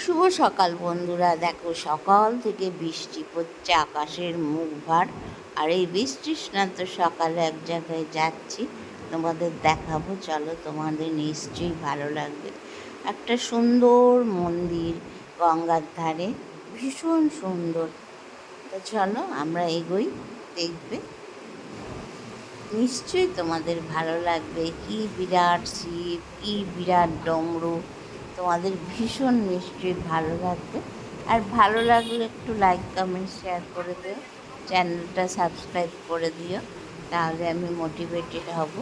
শুভ সকাল বন্ধুরা, দেখো সকাল থেকে বৃষ্টি পড়ছে, আকাশের মুখ ভার। আর এই বৃষ্টি স্নাত সকালে এক জায়গায় যাচ্ছি, তোমাদের দেখাবো, চলো, তোমাদের নিশ্চয়ই ভালো লাগবে। একটা সুন্দর মন্দির, গঙ্গার ধারে, ভীষণ সুন্দর। তো চলো আমরা এগোই, দেখবে নিশ্চয়ই তোমাদের ভালো লাগবে। কি বিরাট শিব, কি বিরাট ডমরু, তোমাদের ভীষণ নিশ্চয়ই ভালো লাগবে। আর ভালো লাগলে একটু লাইক কমেন্ট শেয়ার করে দিও, চ্যানেলটা সাবস্ক্রাইব করে দিও, তাহলে আমি মোটিভেটেড হব।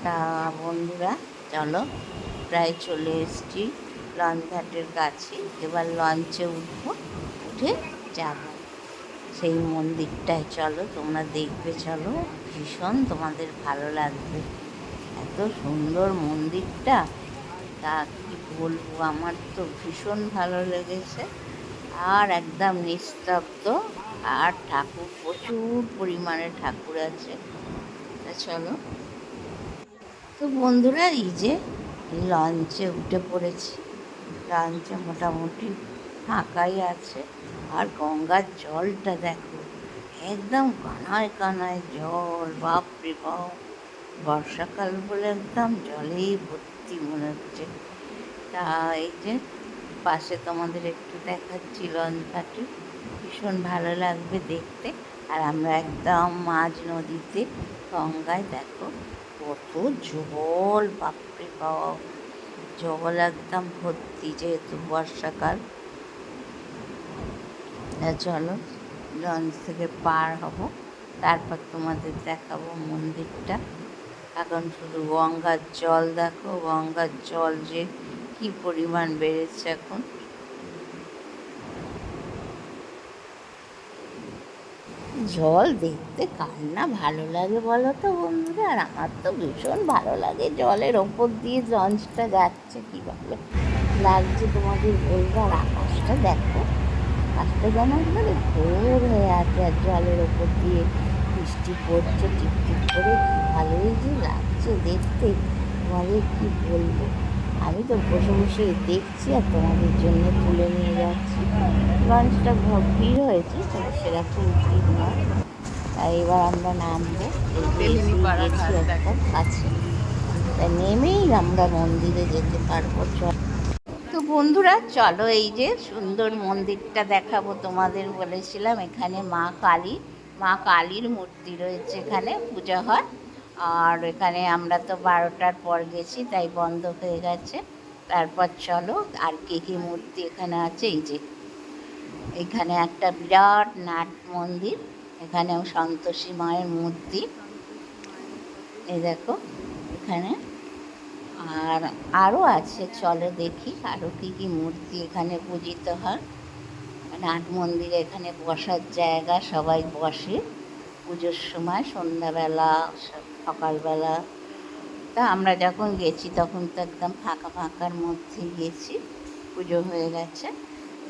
তা বন্ধুরা চলো, প্রায় চলে এসেছি লঞ্চ ঘাটের কাছে। এবার লঞ্চে উঠবো, উঠে যাবো সেই মন্দিরটায়। চলো তোমরা দেখবে, চলো, ভীষণ তোমাদের ভালো লাগবে। এত সুন্দর মন্দিরটা, তা কি বলবো, আমার তো ভীষণ ভালো লেগেছে। আর একদম নিস্তব্ধ, আর ঠাকুর, প্রচুর পরিমাণে ঠাকুর আছে। তা চলো, তো বন্ধুরা এই যে লঞ্চে উঠে পড়েছি। লঞ্চে মোটামুটি ফাঁকাই আছে। আর গঙ্গার জলটা দেখো, একদম কানায় কানায় জল, বাপরে বাপ! বর্ষাকাল বলে একদম জলেই ভর্তি মনে হচ্ছে। তা এই যে পাশে তোমাদের একটু দেখাচ্ছি লঞ্চ ঘাটে, ভীষণ ভালো লাগবে দেখতে। আর আমরা একদম মাঝ নদীতে, গঙ্গায়, দেখো কত জল, বাপরে বাপ! জল একদম ভর্তি, যেহেতু বর্ষাকাল। চলো লঞ্চ থেকে পার হব, তারপর তোমাদের দেখাবো মন্দিরটা। এখন শুধু গঙ্গার জল দেখো, গঙ্গার জল যে কি পরিমাণ বেড়েছে এখন। জল দেখতে কার না ভালো লাগে বলো তো বন্ধুরা? আর আমার তো ভীষণ ভালো লাগে। জলের ওপর দিয়ে লঞ্চটা যাচ্ছে, কি ভালো লাগছে তোমাদের বলবো। আর আকাশটা দেখো, আকাশটা যেন একবারে ভোর হয়ে আছে, আর জলের ওপর দিয়ে বৃষ্টি পড়ছে টিপটিপ করে, কি ভালোই যে লাগছে দেখতে, তোমাদের কি বলবো। আমি তো বসে বসে দেখছি আর তোমাদের জন্য তুলে নিয়ে যাচ্ছি। লঞ্চটা ভিড় হয়েছে, তবে সেরকম ভিড় নয়। তাই এবার আমরা নামবো, গেছি একদম কাছে, তাই নেমেই আমরা মন্দিরে যেতে পারবো। তো বন্ধুরা চলো, এই যে সুন্দর মন্দিরটা দেখাবো তোমাদের, বলেছিলাম এখানে মা কালীর মূর্তি রয়েছে, এখানে পূজা হয়। আর এখানে আমরা তো 12টার পর গেছি, তাই বন্ধ হয়ে গেছে। তারপর চলো, আর কী মূর্তি এখানে আছে, এই যে এখানে একটা বিরাট নাট মন্দির, এখানেও সন্তোষী মায়ের মূর্তি, এই দেখো এখানে। আর আরও আছে, চলো দেখি আরও কী মূর্তি এখানে পূজিত হয়। নাট মন্দিরে এখানে বসার জায়গা, সবাই বসে পুজোর সময়, সন্ধ্যাবেলা, সকালবেলা। তা আমরা যখন গেছি তখন তো একদম ফাঁকা ফাঁকার মধ্যে গেছি, পুজো হয়ে গেছে।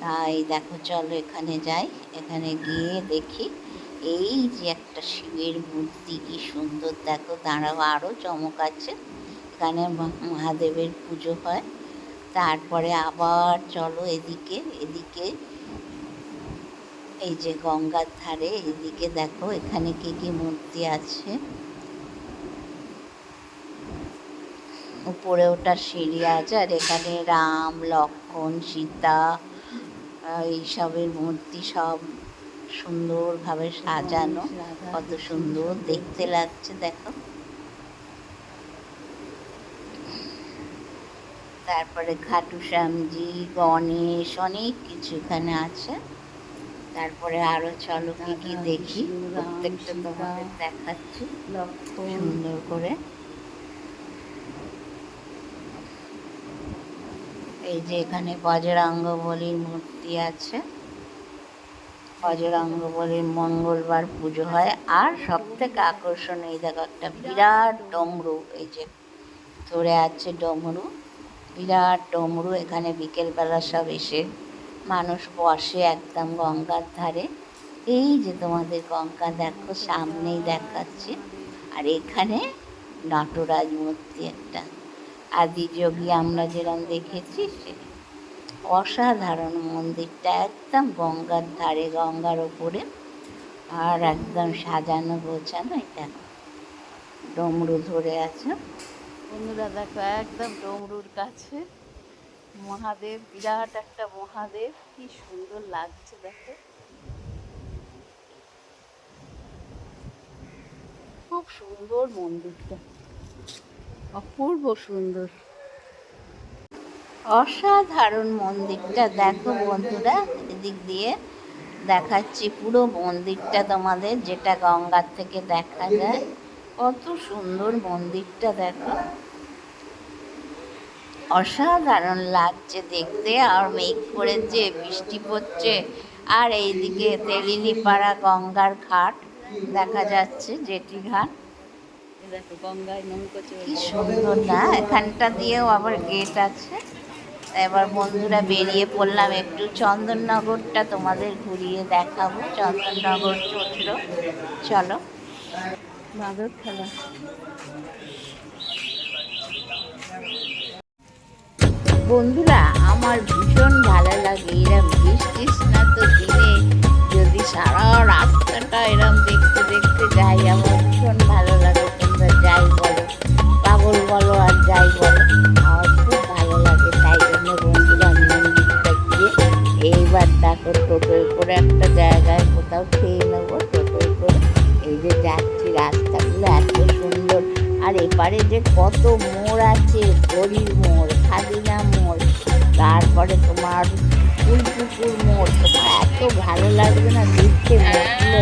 তাই দেখো চলো এখানে যাই, এখানে গিয়ে দেখি এই যে একটা শিবের মূর্তি, কি সুন্দর দেখো, দাঁড়াও, আরও চমক আছে। এখানে মহাদেবের পুজো হয়। তারপরে আবার চলো এদিকে এই যে গঙ্গার ধারে, এদিকে দেখো এখানে কি মূর্তি আছে। উপরে ওটা সিঁড়ি আছে, আর এখানে রাম, লক্ষ্মণ, সীতা, এইসবের মূর্তি সব সুন্দরভাবে সাজানো, কত সুন্দর দেখতে লাগছে দেখো। তারপরে খাটু শ্যামজি, গণেশ, অনেক কিছু এখানে আছে। তারপরে আরও চলো কি দেখি, প্রত্যেকটা তোমাদের দেখাচ্ছি সুন্দর করে। এই যে এখানে বজরঙ্গবলীর মূর্তি আছে, বজরঙ্গবলীর মঙ্গলবার পুজো হয়। আর সব থেকে আকর্ষণীয়, এই দেখো একটা বিরাট ডমরু, এই যে ধরে আছে ডমরু, বিরাট ডমরু। এখানে বিকেলবেলা সব এসে মানুষ বসে একদম গঙ্গার ধারে। এই যে তোমাদের গঙ্গা দেখো, সামনেই দেখাচ্ছি। আর এখানে নটরাজ মূর্তি একটা, আদিযোগী আমরা যেরকম দেখেছি সে। অসাধারণ মন্দিরটা, একদম গঙ্গার ধারে, গঙ্গার ওপরে, আর একদম সাজানো গোছানো। এটা ডমরু ধরে আছে বন্ধুরা, দেখো একদম ডমরুর কাছে মহাদেব, বিরাট একটা মহাদেব, কি সুন্দর লাগছে দেখো, খুব সুন্দর মন্দিরটা, অপূর্ব সুন্দর, অসাধারণ মন্দিরটা। দেখো বন্ধুরা, এদিক দিয়ে দেখাচ্ছি পুরো মন্দিরটা তোমাদের, যেটা গঙ্গার থেকে দেখা যায়। কত সুন্দর মন্দিরটা দেখো, অসাধারণ লাগছে দেখতে। আর মেঘ করেছে, বৃষ্টি পড়ছে, আর এইদিকে তেলিলিপাড়া গঙ্গার ঘাট দেখা যাচ্ছে, জেটি ঘাট। দেখো গঙ্গায় নৌকো চলছে, কি সুন্দর না। এখানটা দিয়েও আবার গেট আছে। এবার বন্ধুরা বেরিয়ে পড়লাম, একটু চন্দননগরটা তোমাদের ঘুরিয়ে দেখাবো। চন্দননগর চলল, চলো। মাদুর খেলা বন্ধুরা, আমার ভীষণ ভালো লাগে এরম বৃষ্টিস্নাত দিনে যদি সারা রাস্তাটা এরম দেখতে দেখতে যাই, আমার ভীষণ ভালো লাগে। তোমরা যাই বলো, পাগল বলো আর যাই বলো, আমার খুব ভালো লাগে। তাই জন্য বন্ধুরা মন্দিরটা গিয়ে এইবার দেখো টোটোয় করে একটা জায়গায় কোথাও খেয়ে নেবো। টোটোয় করে এই যে যাচ্ছি, রাস্তাগুলো এত সুন্দর। আর এপারে যে কত মোড় আছে, গরির মোড়, খাদিনা মোড়, তারপরে তোমার ফুলপুকুর মোড়, তোমার এত ভালো লাগবে না দেখতে, মোড়গুলো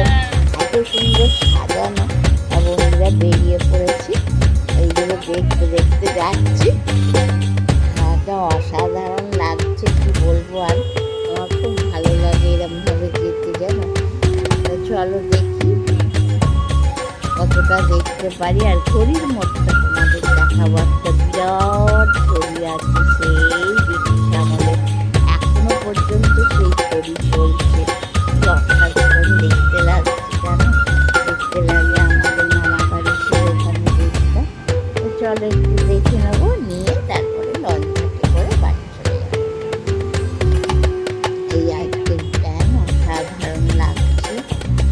এত সুন্দর সাজানো। আর বন্ধুরা বেরিয়ে পড়েছি, এইগুলো দেখতে দেখতে যাচ্ছি, খাওয়াটা অসাধারণ লাগছে, কি বলবো। আর আমার খুব ভালো লাগে এরমভাবে যেতে, জানো। চলো দেখি কতটা দেখতে পারি। আর ঘড়ির মোড়টা তোমাদের দেখাবো, একটা বিরাট ঘড়ি আছে, সেই ব্রিটিশ আমলে এখনো পর্যন্ত সেই ঘড়ি চলছে। অসাধারণ দেখতে লাগছে, জানো, দেখতে লাগে। আমাদের মামা বাড়ি ছিল ওখানে দেখতাম। তো চলো একটু দেখে নেবো, নিয়ে তারপরে লঞ্চে করে বাড়ি চলে যাবো। এই আজকের প্ল্যান অসাধারণ লাগছে।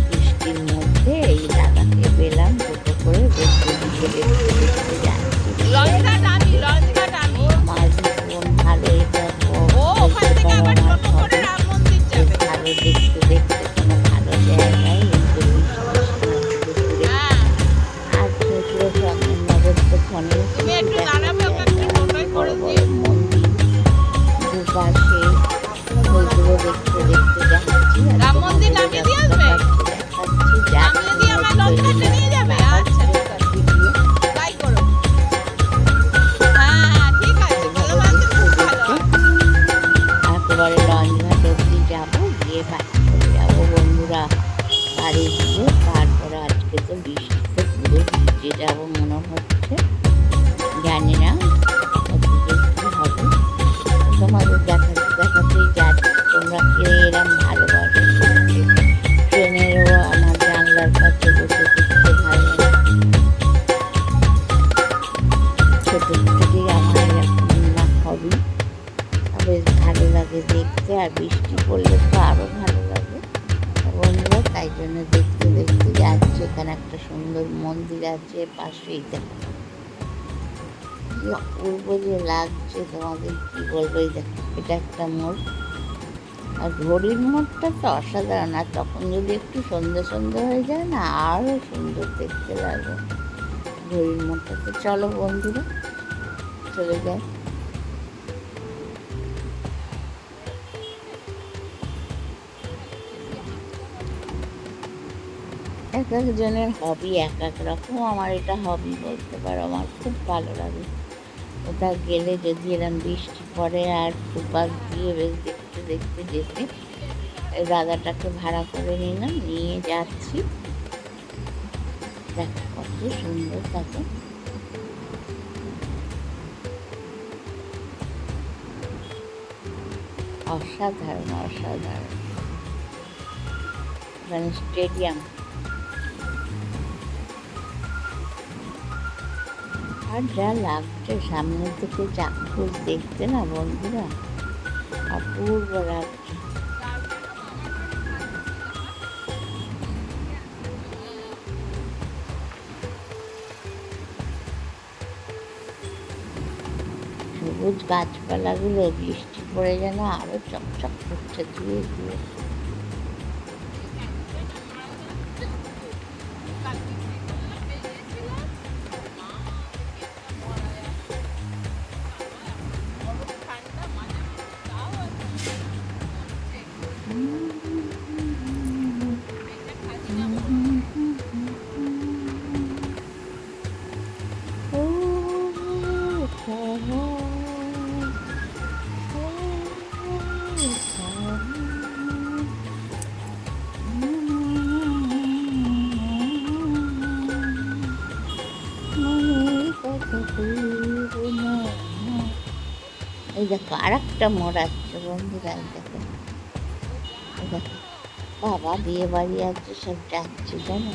বৃষ্টির মধ্যে এই দাদাকে পেলাম, টোটো করে দেখতে দেখতে দেখতে দেখতে যাচ্ছি। আমার ভীষণ ভালো, এটা বলতে পারো আমার হবে ভালো দেখতে দেখতে কোনো ভালো জায়গায় এই যে দুপুরে। আর ছোটো চন্দননগর তো ফোনেও বড় বড় মন্দির দুপাশে, ওইগুলো দেখতে দেখতে যাচ্ছি। রাম মন্দির নামিয়ে দিয়ে আসবে, দেখাচ্ছি নামিয়ে দিয়ে আমার লঞ্চে নিয়ে যাবে। আচ্ছা ঠিক আছে, তাই করো। হ্যাঁ ঠিক আছে, ভালো লাগছে, খুব ভালো। একেবারে লঞ্চ ঘাট অবধি যাবো, গিয়ে বাড়ি চলে যাবো বন্ধুরা। বাড়ি গিয়ে তারপরে আজকে তো বৃষ্টিতে পুরো ভিজে যাবো মনে হচ্ছে, জানি না কতদূর কি হবে। তোমাদের দেখাতে দেখাতেই যাচ্ছি। তোমরা কে এরম ভালোবাসো দেখতে, ট্রেনেরও আমার জানলার কাছে বসে দেখতে ভালো লাগে। ছোটো থেকেই আমার এরকম না হবি, বেশ ভালো লাগে দেখতে। আর বৃষ্টি পড়লে তো আরও ভালো লাগে বন্ধুরা, তাই জন্য দেখতে দেখতে যাচ্ছি। এখানে একটা সুন্দর মন্দির আছে পাশেই, দেখো কি অপূর্ব যে লাগছে, তোমাদের কি বলবো। এই দেখো, এটা একটা মোড়, আর ঘড়ির মোড়টা তো অসাধারণ। আর তখন যদি একটু সন্ধে সন্ধে হয়ে যায় না, আরও সুন্দর দেখতে লাগে ঘড়ির মোড়টাতে। চলো বন্ধুরা চলে যায়। এক একজনের হবি এক এক রকম, আমার এটা হবি বলতে পারো। আমার খুব ভালো লাগে কোথাও গেলে যদি এরম বৃষ্টি পড়ে আর দুপাশ দিয়ে বেশ দেখতে দেখতে যেতে। এই দাদাটাকে ভাড়া করে নিলাম, নিয়ে যাচ্ছি। দেখো কত সুন্দর, দেখো অসাধারণ অসাধারণ। এখানে স্টেডিয়াম, আর যা লাগছে সামনে থেকে চাক্ষুষ দেখতে না বন্ধুরা, অপূর্ব লাগছে। সবুজ গাছপালাগুলো বৃষ্টি পড়ে যেন আরো চকচক করছে ধুয়ে ধুয়ে। এই দেখো আর একটা মোড় আসছে বন্ধুরা, এই দেখো, এই দেখো বাবা বিয়ে বাড়ি আছে, সব যাচ্ছে জানো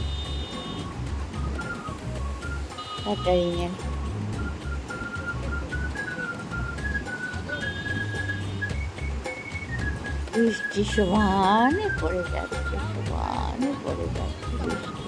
ক্যাটারিংয়ের। বৃষ্টি সমানে পড়ে যাচ্ছে, সমানে পড়ে যাচ্ছে বৃষ্টি।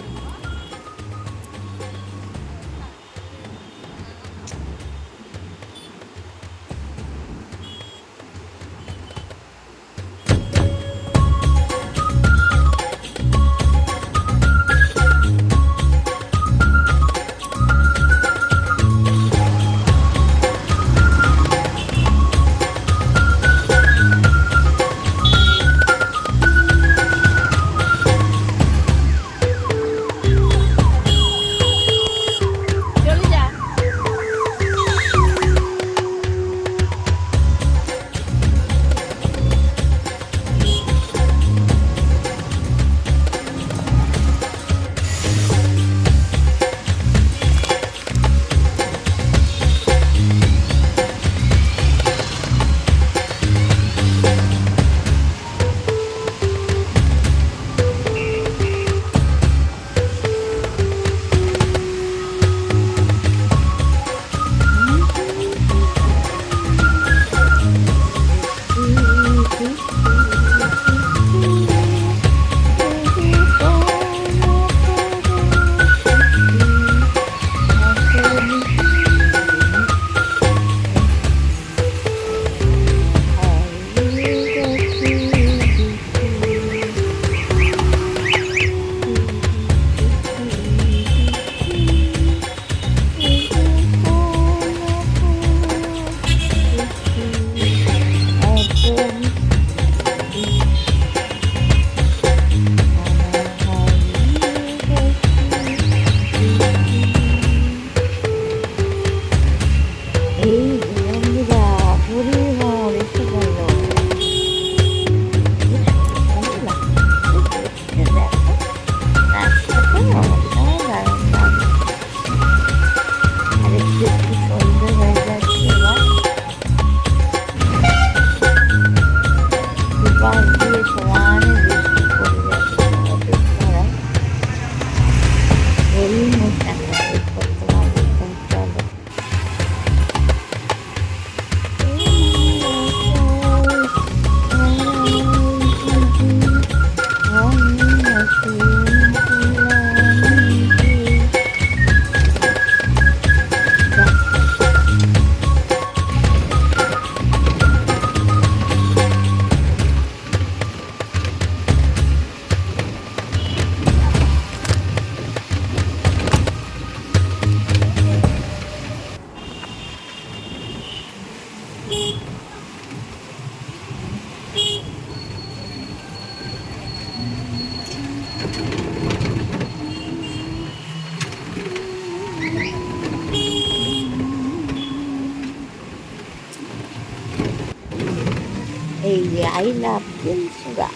এই যে আই লাভ বেলসুরা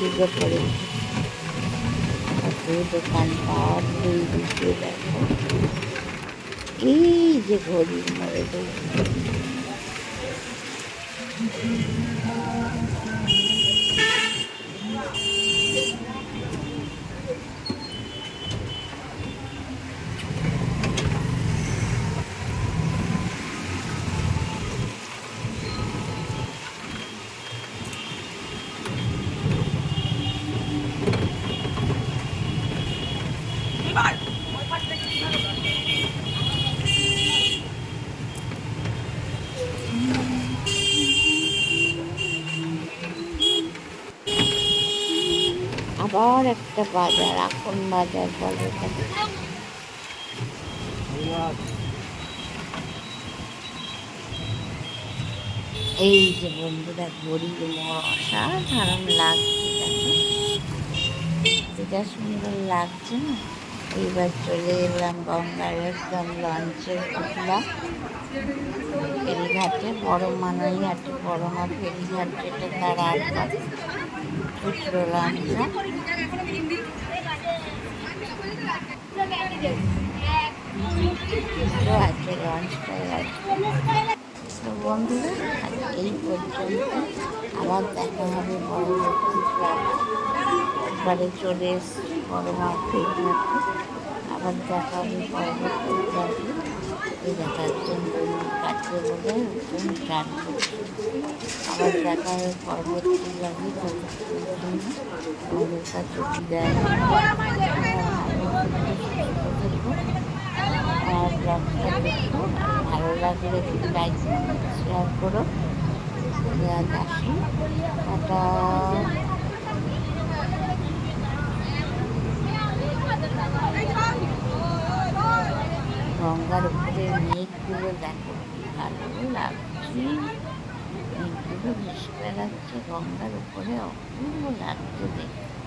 দিকে পড়েছে, দোকানপাট দুই দিকে দেখো। এই যে ঘড়ির মোড়ে আবার একটা বাজার, এখন বাজার বলে এটাকে। এই যে বন্ধুরা গড়ির মোড়, অসাধারণ লাগছে দেখো, যা সুন্দর লাগছে না। এইবার চলে এলাম গঙ্গার একদম লঞ্চে উঠলাম ফেরিঘাটে, বড় মানাইঘাটে, বড় মা ফেরিঘাট যেটা তার আগে উঠলো লঞ্চটা। তো আছে লঞ্চটাই আছে। তো বন্ধুরা এই পর্যন্ত, আবার দেখা হবে পরবর্তী ব্লগে। এবারে চলে এসছি বড় মা ফেরিঘাটে, আবার দেখা হবে পরবর্তী ব্লগে। এই দেখা একজন কাটবে বলে একজন স্টার্ট করছে। আবার দেখা হবে পরবর্তী ব্লগে, ততক্ষণের জন্য আমাদের কাছে বিদায়। আর ব্লগটা দেখো, ভালো লাগলে একটু লাইক শেয়ার করো। আজ আসি, টাটা। গঙ্গার উপরে মেঘগুলো দেখো কি ভালো লাগছে, মেঘগুলো ভেসে বেড়াচ্ছে গঙ্গার উপরে, অপূর্ব লাগছে দেখতে।